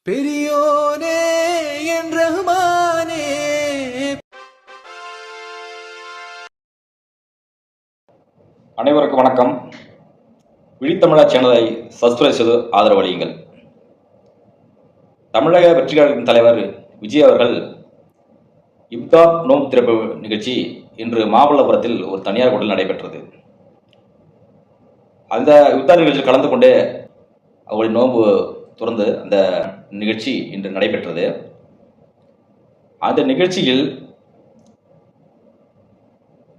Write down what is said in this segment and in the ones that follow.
பெரியோனே என் ரஹ்மானே. அனைவருக்கும் வணக்கம். விழித்தமிழா சேனலை சப்ஸ்கிரைப் செய்து ஆதரவு அளியுங்கள். தமிழக வெற்றிக்கழகத்தின் தலைவர் விஜய் அவர்கள் இப்தார் நோன்பு திறப்பு நிகழ்ச்சி இன்று மாமல்லபுரத்தில் ஒரு தனியார் ஹோட்டலில் நடைபெற்றது. அந்த இப்தார் நிகழ்ச்சியில் கலந்து கொண்டு அவர்களின் நோன்பு துறந்து அந்த நிகழ்ச்சி இன்று நடைபெற்றது. அந்த நிகழ்ச்சியில்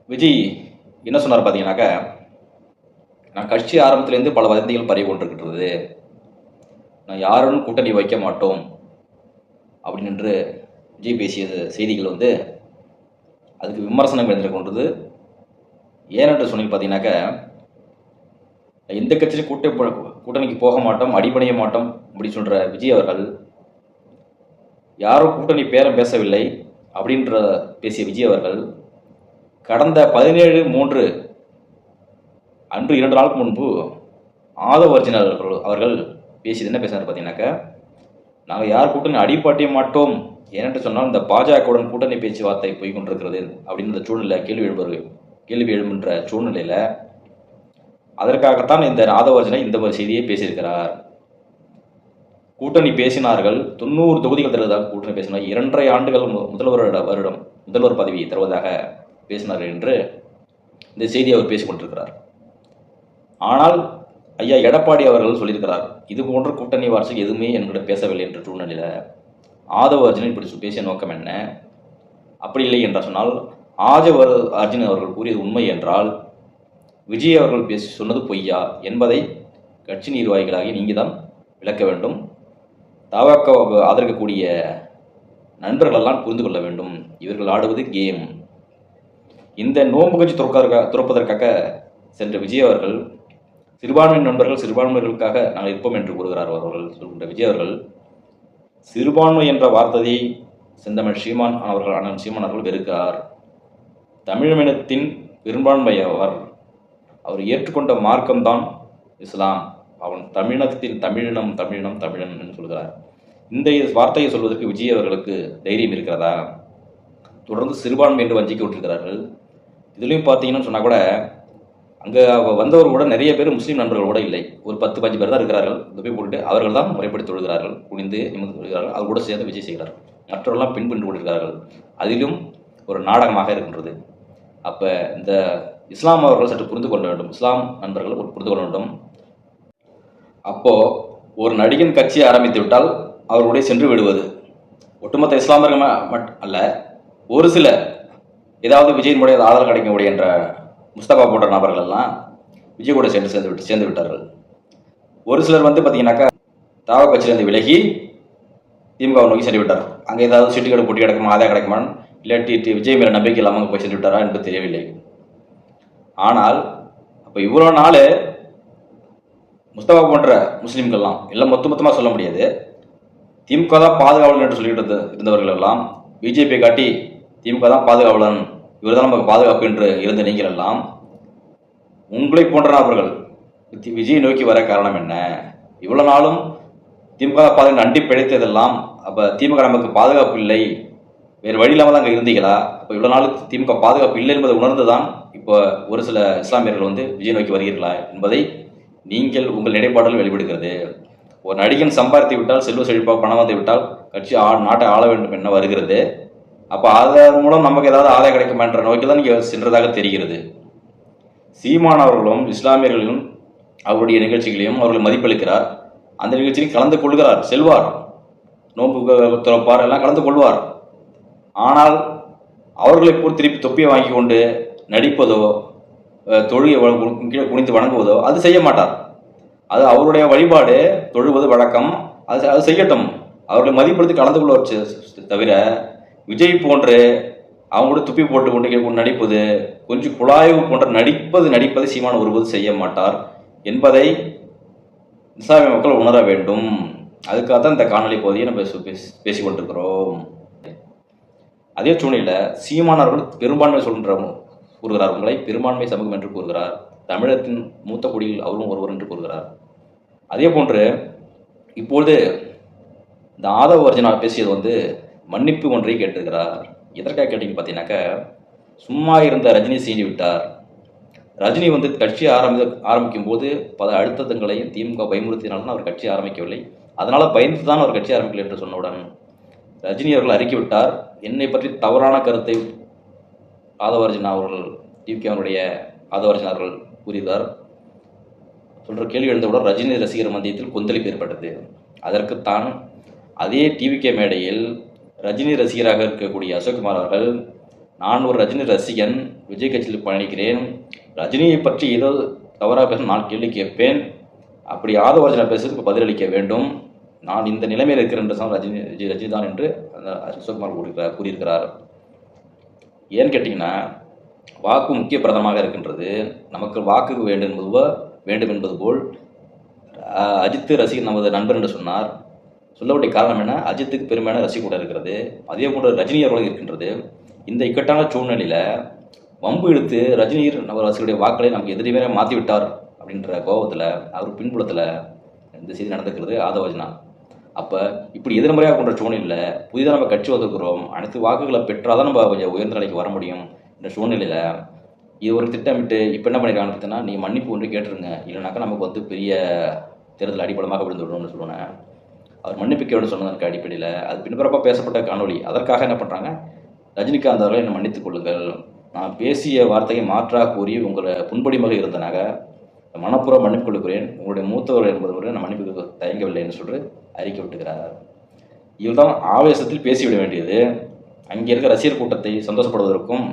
விஜய் என்ன சொன்னார் பார்த்தீங்கன்னாக்கா, நான் கட்சி ஆரம்பத்திலேருந்து பல வதந்திகள் பரவி கொண்டிருக்கிறது, நான் யாருடன் கூட்டணி வைக்க மாட்டோம் அப்படின்னு விஜய் பேசிய செய்திகள் அதுக்கு விமர்சனம் எழுந்து கொண்டது. ஏனென்று சொன்னீங்க பார்த்தீங்கன்னாக்கா, எந்த கட்சியிலும் கூட்டணிக்கு போக மாட்டோம், அடிபணிய மாட்டோம் அப்படின்னு சொல்கிற விஜய் அவர்கள் யாரும் கூட்டணி பேரம் பேசவில்லை அப்படின்ற பேசிய விஜய் அவர்கள் கடந்த 17/3 அன்று 2 நாளுக்கு முன்பு ஆதவ் அர்ஜுனா அவர்கள் பேசியது என்ன பேசினார் பார்த்தீங்கன்னாக்கா, நாங்கள் யார் கூட்டணி அடிப்பாட்டிய மாட்டோம், ஏனென்று சொன்னால் இந்த பாஜகவுடன் கூட்டணி பேச்சுவார்த்தை போய் கொண்டிருக்கிறது அப்படின்ற சூழ்நிலை கேள்வி எழும்புன்ற சூழ்நிலையில் அதற்காகத்தான் இந்த ஆதவ் அர்ஜுனா இந்த ஒரு செய்தியை பேசியிருக்கிறார். கூட்டணி பேசினார்கள், 90 தொகுதிகள் தருவதாக கூட்டணி பேசினார், 2.5 ஆண்டுகள் முதல்வர் பதவியை தருவதாக பேசினார்கள் என்று இந்த செய்தியை அவர் பேசிக் கொண்டிருக்கிறார். ஆனால் ஐயா எடப்பாடி அவர்கள் சொல்லியிருக்கிறார், இது போன்ற கூட்டணி வார்த்தை எதுவுமே என்கிட்ட பேசவில்லை என்ற சூழ்நிலையில் ஆதவ் அர்ஜுனா இப்படி பேசிய நோக்கம் என்ன? அப்படி இல்லை என்றால் சொன்னால் ஆதவ் அர்ஜுனா அவர்கள் கூறியது உண்மை என்றால் விஜய் அவர்கள் பேசி சொன்னது பொய்யா என்பதை கட்சி நிர்வாகிகளாகி நீங்கள் தான் விளக்க வேண்டும். தவக ஆதரிக்கக்கூடிய நண்பர்களெல்லாம் புரிந்து கொள்ள வேண்டும், இவர்கள் ஆடுவது கேம். இந்த நோன்பு கட்சி துறப்பதற்காக சென்ற விஜய் அவர்கள் சிறுபான்மை நண்பர்கள் சிறுபான்மைகளுக்காக நாங்கள் இருப்போம் என்று கூறுகிறார் அவர்கள் சொல்கின்ற விஜய் அவர்கள் சிறுபான்மை என்ற வார்த்தையை செந்தமிழ் சீமான் அவர்கள் அண்ணன் சீமான் அவர்கள் வெறுக்கிறார். தமிழினத்தின் பெரும்பான்மை அவர் ஏற்றுக்கொண்ட மார்க்கம்தான் இஸ்லாம். அவன் தமிழினத்தின் தமிழினம் என்று சொல்கிறார். இந்த வார்த்தையை சொல்வதற்கு விஜய் அவர்களுக்கு தைரியம் இருக்கிறதா? தொடர்ந்து சிறுபான்மை என்று வஞ்சிக்க விட்டிருக்கிறார்கள். இதுலேயும் பார்த்தீங்கன்னு சொன்னால் கூட அங்கே வந்தவர் கூட நிறைய பேர் முஸ்லீம் நண்பர்கள் கூட இல்லை, ஒரு 10-15 பேர் தான் இருக்கிறார்கள். போய் போட்டு அவர்கள் தான் முறைப்படி தொழுகிறார்கள், குனிந்து நிமிர்ந்து தொழுகிறார்கள். அது கூட சேர்ந்து விஜய் செய்கிறார்கள், மற்றவர்கள்லாம் பின்பற்றி கொண்டிருக்கிறார்கள். அதிலும் ஒரு நாடகமாக இருக்கின்றது. அப்போ இந்த இஸ்லாம் அவர்கள் சற்று புரிந்து கொள்ள வேண்டும், இஸ்லாம் நண்பர்கள் புரிந்து கொள்ள வேண்டும். அப்போது ஒரு நடிகன் கட்சியை ஆரம்பித்து விட்டால் அவர்களுடைய சென்று விடுவது ஒட்டுமொத்த இஸ்லாமியர்கள் மட்டும் அல்ல, ஒரு சில ஏதாவது விஜயின் முறைய ஆதரவு கிடைக்கக்கூடிய என்ற முஸ்தபா போன்ற நபர்கள் எல்லாம் விஜய் கூட சேர்ந்து விட்டார்கள். ஒரு சிலர் பார்த்தீங்கன்னாக்கா தாவ கட்சியிலிருந்து விலகி திமுக நோக்கி சென்று விட்டார். அங்கே ஏதாவது சீட்டுக்கடை போட்டி கிடைக்குமா, ஆதாயம் கிடைக்குமான்னு, இல்லாட்டி விஜய் மேலே நம்பிக்கை இல்லாமல் போய் சென்று விட்டாரா என்று தெரியவில்லை. ஆனால் அப்போ இவ்வளோ நாள் முஸ்தபா போன்ற முஸ்லீம்கள்லாம் எல்லாம் மொத்தமாக சொல்ல முடியாது, திமுக தான் பாதுகாவலன் என்று சொல்லிட்டு இருந்தவர்கள் எல்லாம் பிஜேபி காட்டி திமுக தான் பாதுகாவலன், இவர் தான் நமக்கு பாதுகாப்பு என்று இருந்த நீங்கள் எல்லாம் உங்களை போன்ற நபர்கள் விஜய் நோக்கி வர காரணம் என்ன? இவ்வளோ நாளும் திமுக பாதுகாப்பு அண்டி பிழைத்ததெல்லாம் அப்போ திமுக நமக்கு பாதுகாப்பு இல்லை, வேறு வழி இல்லாமல் தான் அங்கே இருந்தீங்களா? அப்போ இவ்வளோ நாள் திமுக பாதுகாப்பு இல்லை என்பதை உணர்ந்து தான் இப்போ ஒரு சில இஸ்லாமியர்கள் விஜய் நோக்கி வருகிறீர்களா என்பதை நீங்கள் உங்கள் நிலைப்பாடுகள் வெளிப்படுகிறது. ஒரு நடிகன் சம்பாதித்து விட்டால், செல்வ செழிப்பாக பணம் வந்து விட்டால் கட்சி நாட்டை ஆள வேண்டும் என்ன வருகிறது. அப்போ அதன் மூலம் நமக்கு ஏதாவது ஆதாயம் கிடைக்குமா என்ற நோக்கி தான் நீங்கள் சென்றதாக தெரிகிறது. சீமான் அவர்களும் இஸ்லாமியர்களும் அவருடைய நிகழ்ச்சிகளையும் அவர்கள் மதிப்பளிக்கிறார், அந்த நிகழ்ச்சியில் கலந்து கொள்கிறார், செல்வார், நோன்பு துறப்பார், எல்லாம் கலந்து கொள்வார். ஆனால் அவர்களை போல் திருப்பி தொப்பியை வாங்கி கொண்டு நடிப்பதோ தொழுகை கீழே குனிந்து வணங்குவதோ அது செய்ய மாட்டார். அது அவருடைய வழிபாடு, தொழுவது வழக்கம், அது செய்யட்டும். அவர்களை மதிப்படுத்தி கலந்து கொள்வார். தவிர விஜய் போன்று அவங்களோட துப்பி போட்டு கொண்டு நடிப்பது, கொஞ்சம் குழாய்வு போன்ற நடிப்பதை சீமான் ஒருபோது செய்ய மாட்டார் என்பதை இஸ்லாமிய மக்கள் உணர வேண்டும். அதுக்காகத்தான் இந்த காணொலி பகுதியை நம்ம பேசிக்கொண்டிருக்கிறோம். அதே சூழ்நிலையில் சீமானவர்கள் பெரும்பான்மை கூறுகிறார், உங்களை பெரும்பான்மை சமூகம் என்று கூறுகிறார், தமிழகத்தின் மூத்த குடியில் அவரும் ஒருவர் என்று கூறுகிறார். அதே போன்று இப்பொழுது இந்த ஆதவ அர்ஜுனா பேசியது வந்து மன்னிப்பு ஒன்றை கேட்டிருக்கிறார். எதற்காக கேட்டீங்கன்னு பார்த்தீங்கன்னாக்கா, சும்மா இருந்த ரஜினி சீண்டி விட்டார். ரஜினி வந்து கட்சி ஆரம்பிக்கும் போது பல அழுத்தங்களையும் திமுக பயமுறுத்தினாலும் அவர் கட்சி ஆரம்பிக்கவில்லை. அதனால் பயந்து தான் அவர் கட்சி ஆரம்பிக்கலை என்று சொன்னவுடன் ரஜினி அவர்கள் அறிக்கை விட்டார். என்னை பற்றி தவறான கருத்தை ஆதவ அர்ஜுனா அவர்கள் டிவிகேவனுடைய ஆதவ அர்ஜுனா அவர்கள் கூறினார். சொல்கிற கேள்வி எழுந்தவுடன் ரஜினி ரசிகர் மத்தியத்தில் கொந்தளிப்பு ஏற்பட்டது. அதற்குத்தான் அதே டிவிகே மேடையில் ரஜினி ரசிகராக இருக்கக்கூடிய அசோக்குமார் அவர்கள், நான் ஒரு ரஜினி ரசிகன், விஜய் கட்சியில் பயணிக்கிறேன், ரஜினியை பற்றி ஏதோ தவறாக பேச நான் கேள்வி கேட்பேன், அப்படி ஆதவ அர்ஜுனா பேசுறதுக்கு பதிலளிக்க வேண்டும், நான் இந்த நிலைமையில் இருக்கிறேன் என்று ரஜினி தான் என்று அந்த அசோக்குமார் கூறியிருக்கிறார். ஏன்னு கேட்டிங்கன்னா, வாக்கு முக்கிய பிரதமாக இருக்கின்றது. நமக்கு வாக்கு வேண்டும் என்பது போல் அஜித் ரசிகர் நமது நண்பர் என்று சொன்னார். சொல்லக்கூடிய காரணம் என்ன, அஜித்துக்கு பெருமையான ரசிகர் கூட இருக்கிறது, அதே போன்று ரஜினி அவர்களும் இருக்கின்றது. இந்த இக்கட்டான சூழ்நிலையில் வம்பு இழுத்து ரஜினி ரசிகருடைய வாக்களை நமக்கு எதிரிமே மாற்றி விட்டார் அப்படின்ற கோபத்தில் அவர் பின்புலத்தில் இந்த செய்தி நடந்துக்கிறது ஆதவ அர்ஜுனா. அப்போ இப்படி எதிர்மறையாக கொண்ட சூழ்நிலையில் புதிதாக நம்ம கட்சி வந்திருக்கிறோம், அனைத்து வாக்குகளை பெற்றால் தான் நம்ம கொஞ்சம் உயர்ந்த நிலைக்கு வர முடியும். இந்த சூழ்நிலையில் இது ஒரு திட்டமிட்டு இப்போ என்ன பண்ணியிருக்காங்கன்னு பார்த்தீங்கன்னா, நீ மன்னிப்பு ஒன்று கேட்டுருங்க, இல்லைனாக்கா நமக்கு வந்து பெரிய தேர்தல் அடிப்படமாக விழுந்து விடணும்னு சொல்லுவேன். அவர் மன்னிப்பு கேட்டு சொன்னதற்கு அடிப்படையில் அது பின்புறப்பாக பேசப்பட்ட காணொலி. அதற்காக என்ன பண்ணுறாங்க, ரஜினிகாந்த் அவர்களை என்னை மன்னித்துக் கொள்ளுங்கள், நான் பேசிய வார்த்தையை மாற்றாக கூறி உங்களை புண்படிமாக இருந்தனாக மனப்பூர்வ மன்னிப்பு கொள்கிறேன், உங்களுடைய மூத்தவர் என்பது நான் மன்னிப்பு தயங்கவில்லை என்று சொல்லி அறிக்கை விட்டுக்கிறார். இவர் தான் ஆவேசத்தில் பேசிவிட வேண்டியது. அங்கே இருக்க ரசிகர் கூட்டத்தை சந்தோஷப்படுவதற்கும்,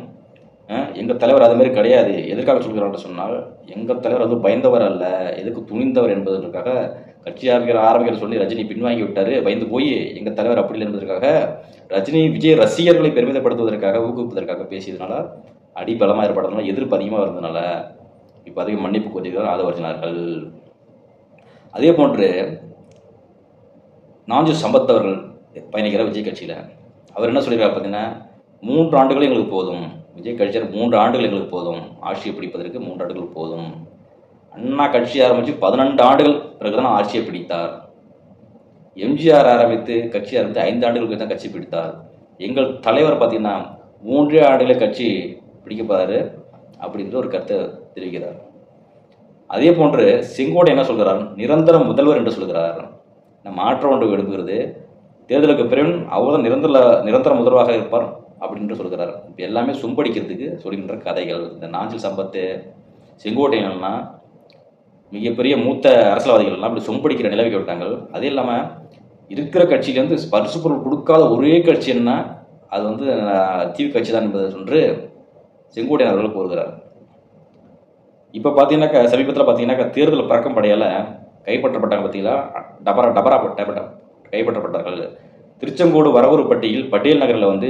எங்கள் தலைவர் அது மாதிரி கிடையாது, எதற்காக சொல்கிறார் சொன்னால், எங்கள் தலைவர் அது பயந்தவர் அல்ல, எதுக்கு துணிந்தவர் என்பதற்காக கட்சி ஆரம்பிக்கிற சொல்லி ரஜினி பின்வாங்கி விட்டார், பயந்து போய் எங்கள் தலைவர் அப்படி இல்லை என்பதற்காக ரஜினி விஜய் ரசிகர்களை பெருமிதப்படுத்துவதற்காக ஊக்குவிப்பதற்காக பேசியதுனால அடி பலமாக ஏற்படுறதுனால எதிர்ப்பு அதிகமாக இருந்ததுனால இப்போ அதிகம் மன்னிப்பு கோரிக்கிறார் ஆதவ அர்ஜுனார்கள். அதே போன்று நாஞ்சு சம்பத் அவர்கள் பயணிக்கிற விஜய் கட்சியில் அவர் என்ன சொல்லியிருக்காரு பார்த்தீங்கன்னா, 3 ஆண்டுகள் எங்களுக்கு போதும், விஜய் கட்சியார் 3 ஆண்டுகள் எங்களுக்கு போதும், ஆட்சியை பிடிப்பதற்கு 3 ஆண்டுகள் போதும். அண்ணா கட்சி ஆரம்பித்து 12 ஆண்டுகள் பிறகுதான் ஆட்சியை பிடித்தார். எம்ஜிஆர் ஆரம்பித்து கட்சி ஆரம்பித்து 5 ஆண்டுகளுக்கு தான் கட்சி பிடித்தார். எங்கள் தலைவர் பார்த்தீங்கன்னா 3 ஆண்டுகளே கட்சி பிடிக்கப்பாரு அப்படின்ற ஒரு கருத்தை தெரிவிக்கிறார். அதே போன்று செங்கோட்டை என்ன சொல்கிறார், நிரந்தர முதல்வர் என்று சொல்கிறார். மாற்றம் ஒன்று எடுக்கிறது, தேர்தலுக்கு பிறகு அவர் தான் நிரந்தர முதல்வராக இருப்பார் அப்படின்ட்டு சொல்கிறார். இப்போ எல்லாமே சும்படிக்கிறதுக்கு சொல்கின்ற கதைகள். இந்த நாஞ்சில் சம்பத்து, செங்கோட்டையன்னா மிகப்பெரிய மூத்த அரசியல்வாதிகள் எல்லாம் இப்படி சொம்படிக்கிற நிலைக்கு விட்டாங்க. அதே இல்லாமல் இருக்கிற கட்சியிலேருந்து பரிசு பொருள் கொடுக்காத ஒரே கட்சி என்ன, அது வந்து தீவு கட்சி தான் என்பதை சொன்று செங்கோட்டையன் அவர்கள் கூறுகிறார். இப்போ பார்த்தீங்கன்னாக்கா சமீபத்தில் பார்த்தீங்கன்னாக்கா தேர்தல் பறக்கம் படையால் கைப்பற்றப்பட்டாங்க. பார்த்தீங்களா, டபரா கைப்பற்றப்பட்டார்கள். திருச்செங்கோடு வரவூர்பட்டியில் பட்டேல் நகரில் வந்து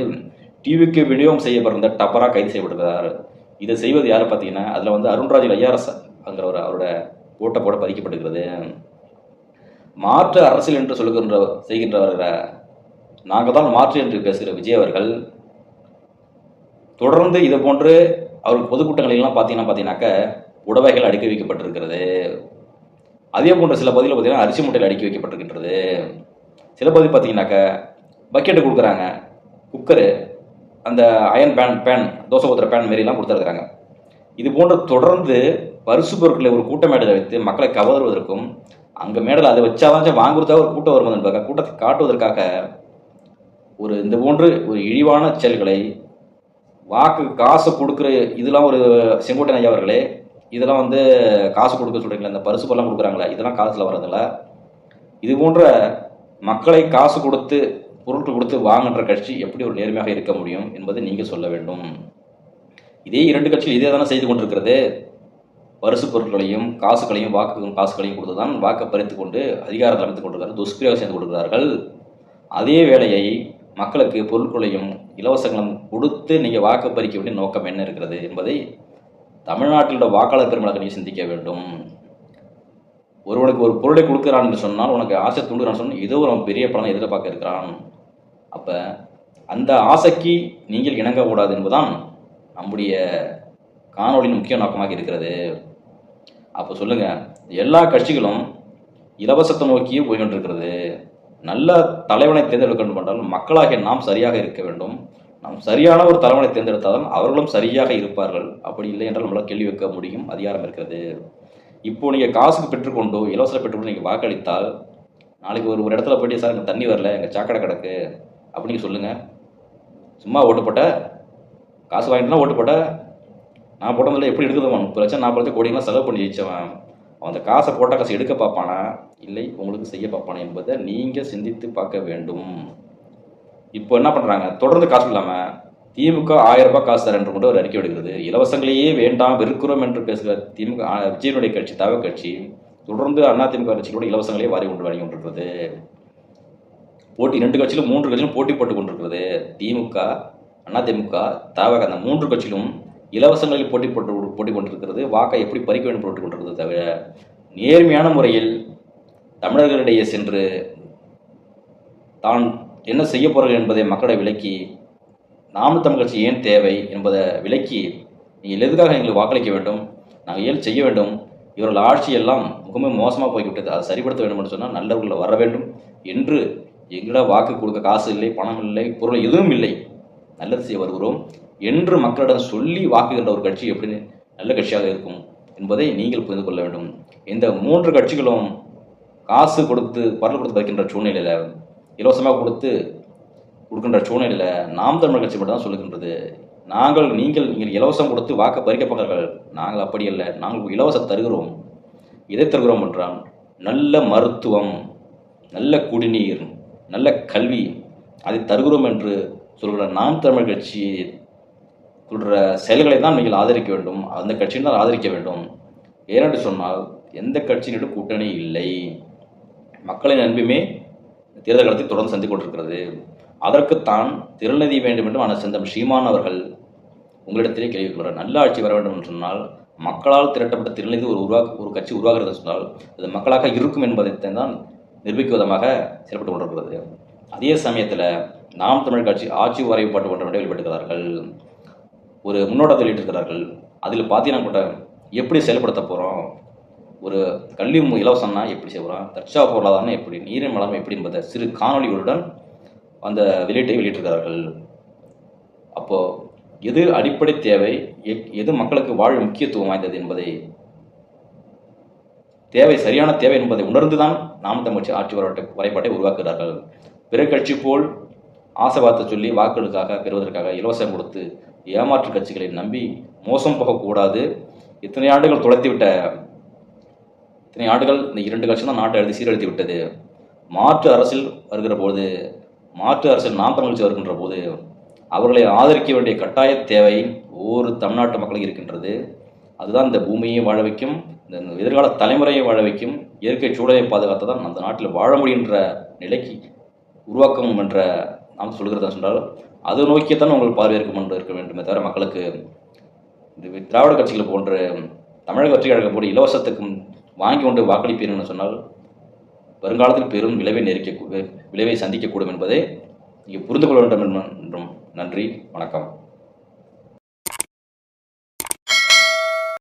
டிவிக்கு விநியோகம் செய்யப்பட்டிருந்த டபரா கைது செய்யப்பட்டிருக்கிறார். இதை செய்வது யார் பார்த்தீங்கன்னா, அதில் வந்து அருண்ராஜ் ஐஆர்எஸ் அங்கிறவர் அவரோட ஓட்டை போட பதிக்கப்பட்டிருக்கிறது. மாற்று அரசியல் என்று செய்கின்றவர்கள் நாங்கள் தான் மாற்று என்று பேசுகிற விஜய் அவர்கள் தொடர்ந்து இதை போன்று அவர் பொதுக்கூட்டங்களெல்லாம் பார்த்தீங்கன்னாக்க உடவைகள் அடுக்கி வைக்கப்பட்டிருக்கிறது. அதே போன்ற சில பகுதியில் பார்த்தீங்கன்னா அரிசி மூட்டையில் அடுக்கி வைக்கப்பட்டிருக்கின்றது. சில பகுதி பார்த்தீங்கன்னாக்க பக்கெட்டு கொடுக்குறாங்க, குக்கரு, அந்த அயன் பேன் தோசை ஊற்றுற பேன் மாரிலாம் கொடுத்துருக்குறாங்க. இது போன்ற தொடர்ந்து பரிசு பொருட்களை ஒரு கூட்ட மேடையில் வைத்து மக்களை கவருவதற்கும், அங்கே மேடையில் அதை வச்சாதான் வாங்குறதா ஒரு கூட்டம் வரும்போது என்பதாக கூட்டத்தை காட்டுவதற்காக இந்த போன்று ஒரு இழிவான செயல்களை வாக்கு காசு கொடுக்குற இதெல்லாம் ஒரு செங்கோட்டையன் ஐயா அவர்களே, இதெல்லாம் வந்து காசு கொடுக்க சொல்கிறீங்களா, இந்த பரிசு பொருளாம் கொடுக்குறாங்களா, இதெல்லாம் காசில் வர்றதில்ல. இது போன்ற மக்களை காசு கொடுத்து பொருட்கள் கொடுத்து வாங்குகின்ற கட்சி எப்படி ஒரு நேர்மையாக இருக்க முடியும் என்பதை நீங்கள் சொல்ல வேண்டும். இதே 2 கட்சிகள் இதே தானே செய்து கொண்டிருக்கிறது. பரிசு பொருட்களையும் காசுகளையும் காசுகளையும் கொடுத்து தான் வாக்கை பறித்து கொண்டு அதிகாரத்தில் அமைத்துக் கொண்டிருக்கிறார்கள், துஷ்பிரயோகம் செய்து கொண்டிருக்கிறார்கள். அதே வேளையை மக்களுக்கு பொருட்களையும் இலவசங்களும் கொடுத்து நீங்கள் வாக்கு பறிக்க வேண்டிய நோக்கம் என்ன இருக்கிறது என்பதை தமிழ்நாட்டிலோட வாக்காளர் பெருமளவுக்கு நீங்கள் சிந்திக்க வேண்டும். ஒருவனுக்கு ஒரு பொருளை கொடுக்குறான் என்று சொன்னால், உனக்கு ஆசை தூண்டுறான்னு சொன்னால் ஏதோ ஒரு பெரிய பலனை எதிர்பார்க்க இருக்கிறான். அப்போ அந்த ஆசைக்கு நீங்கள் இணங்கக்கூடாது என்பதுதான் நம்முடைய காணொலியின் முக்கிய நோக்கமாக இருக்கிறது. அப்போ சொல்லுங்கள், எல்லா கட்சிகளும் இலவசத்தை நோக்கியே போய்கொண்டிருக்கிறது. நல்ல தலைவனை தேர்ந்தெடுக்க வேண்டும் என்றால் மக்களாகிய நாம் சரியாக இருக்க வேண்டும். நாம் சரியான ஒரு தலைவனை தேர்ந்தெடுத்தால் அவர்களும் சரியாக இருப்பார்கள். அப்படி இல்லை என்றால் நம்மளால் கேள்வி வைக்க முடியும். அதிகாரம் இருக்கிறது. இப்போ நீங்கள் காசுக்கு பெற்றுக்கொண்டோ இலவச பெற்றுக்கொண்டு நீங்கள் வாக்களித்தால் நாளைக்கு ஒரு இடத்துல போயிட்டு சார் எங்கள் தண்ணி வரல, எங்கள் சாக்கடை கிடக்கு அப்படின்னு சொல்லுங்கள். சும்மா ஓட்டு போட்ட காசு வாங்கிட்டுனா ஓட்டு போட்ட நான் போட்டதில்லை எப்படி எடுக்குதுவன் 30 லட்சம் 40 லட்சம் கோடிங்களாம் செலவு பண்ணி ஜெயிச்சவன் அவன் அந்த காசை போட்ட காசு எடுக்க பார்ப்பானா இல்லை உங்களுக்கு செய்ய பார்ப்பானா என்பதை நீங்கள் சிந்தித்து பார்க்க வேண்டும். இப்போ என்ன பண்ணுறாங்க, தொடர்ந்து காசு இல்லாமல் திமுக 1000 ரூபாய் காசு தரேன் என்று கொண்டு ஒரு அறிக்கை விடுகிறது. இலவசங்களையே வேண்டாம் வெறுக்கிறோம் என்று பேசுகிற திமுக விஜயனுடைய கட்சி தவ கட்சி தொடர்ந்து அதிமுக கட்சிகளோட இலவசங்களே வாரி கொண்டிருக்கிறது. போட்டி 2 கட்சியிலும் 3 கட்சியிலும் போட்டி போட்டு கொண்டிருக்கிறது. திமுக அதிமுக தவக அந்த 3 கட்சியிலும் இலவசங்களில் போட்டி கொண்டிருக்கிறது. வாக்கை எப்படி பறிக்க வேண்டும் போட்டு கொண்டிருக்கிறது தவிர நேர்மையான முறையில் தமிழர்களிடையே சென்று தான் என்ன செய்ய போகிறார்கள் என்பதை மக்களை விளக்கி நாம் தமிழ் கட்சி ஏன் தேவை என்பதை விளக்கி நீங்கள் எதுக்காக எங்களுக்கு வாக்களிக்க வேண்டும், நாங்கள் ஏன் செய்ய வேண்டும், இவர்கள் ஆட்சியெல்லாம் மிகவும் மோசமாக போய்விட்டது, அதை சரிப்படுத்த வேண்டும் என்று சொன்னால் நல்லவர்களை வர வேண்டும் என்று எங்களிடம் வாக்கு கொடுக்க காசு இல்லை, பணம் இல்லை, பொருள் எதுவும் இல்லை, நல்லது செய்ய வருகிறோம் என்று மக்களிடம் சொல்லி வாக்குகின்ற ஒரு கட்சி எப்படி நல்ல கட்சியாக இருக்கும் என்பதை நீங்கள் புரிந்து கொள்ள வேண்டும். இந்த 3 கட்சிகளும் காசு கொடுத்து பரல் கொடுத்து வைக்கின்ற சூழ்நிலையில் இலவசமாக கொடுக்கின்ற சூழ்நிலையில் நாம் தமிழ் கட்சி மட்டும் தான் சொல்லுகின்றது. நீங்கள் இலவசம் கொடுத்து வாக்கை பறிக்க பார்க்கிறார்கள். நாங்கள் அப்படி அல்ல, நாங்கள் இலவசம் தருகிறோம். எதை தருகிறோம் என்றால் நல்ல மருத்துவம், நல்ல குடிநீர், நல்ல கல்வி அதை தருகிறோம் என்று சொல்கிற நாம் தமிழ் கட்சி சொல்கிற செயல்களை தான் நீங்கள் ஆதரிக்க வேண்டும். அந்த கட்சியை தான் ஆதரிக்க வேண்டும். ஏனென்று சொன்னால் எந்த கட்சியினிடம் கூட்டணி இல்லை. மக்களின் அன்புமே தேர்தல் காலத்தை தொடர்ந்து சந்தித்துக் கொண்டிருக்கிறது. அதற்குத்தான் திருநதி வேண்டும் என்று ஆனால் செந்தம் சீமான் அவர்கள் உங்களிடத்திலே கேள்வி கொள்கிறார். நல்ல ஆட்சி வர வேண்டும் என்று சொன்னால் மக்களால் திரட்டப்பட்ட திருநதி ஒரு கட்சி உருவாகிறது சொன்னால் அது மக்களாக இருக்கும் என்பதை தான் நிரூபிக்கும் விதமாக செயல்பட்டு கொண்டிருக்கிறது. அதே சமயத்தில் நாம் தமிழ் கட்சி ஆட்சி வரைவுபாட்டு போன்ற வெளிப்படுகிறார்கள், ஒரு முன்னோட்டத்தை வெளியிட்டிருக்கிறார்கள். அதில் பார்த்தீங்கன்னா கூட எப்படி செயல்படுத்த போகிறோம், ஒரு கல்வி இலவசம்னா எப்படி செய்கிறோம், தற்சா பொருளாதாரம் எப்படி, நீரின் வளம் எப்படி என்பதை சிறு காணொலிகளுடன் அந்த வெளியீட்டை வெளியிட்டிருக்கிறார்கள். அப்போது எது அடிப்படை தேவை, எது மக்களுக்கு வாழ்வு முக்கியத்துவம் வாய்ந்தது என்பதை சரியான தேவை என்பதை உணர்ந்துதான் நாம் தமிழ் ஆட்சி வரைபாட்டை உருவாக்குகிறார்கள். பிற கட்சி போல் ஆசைவார்த்தை சொல்லி வாக்குகளுக்காக பெறுவதற்காக இலவசம் கொடுத்து ஏமாற்று கட்சிகளை நம்பி மோசம் போகக்கூடாது. இத்தனை ஆண்டுகள் இந்த 2 கட்சி தான் நாட்டை எழுதி சீரழித்து விட்டது. மாற்று அரசில் வருகிற போது, மாற்று அரசில் நாம் தமிழ் கட்சி வருகின்ற போது அவர்களை ஆதரிக்க வேண்டிய கட்டாய தேவை ஒவ்வொரு தமிழ்நாட்டு மக்களுக்கு இருக்கின்றது. அதுதான் இந்த பூமியை வாழ வைக்கும், இந்த எதிர்கால தலைமுறையை வாழ வைக்கும், இயற்கை சூழலை பாதுகாத்து தான் அந்த நாட்டில் வாழ முடிகின்ற நிலைக்கு உருவாக்கும் என்ற நாம் சொல்கிறதா சொன்னால் அது நோக்கியத்தான் உங்கள் இருக்க வேண்டுமே தவிர மக்களுக்கு இந்த திராவிட கட்சிகள் போன்ற தமிழக கட்சி கழகம் போது இலவசத்துக்கும் வாங்கி கொண்டு வாக்களிப்பீர்கள் சொன்னால் வருங்காலத்தில் பெரும் விளைவை சந்திக்கக்கூடும் என்பதை நீங்கள் புரிந்து கொள்ள வேண்டும் என்றும் நன்றி, வணக்கம்.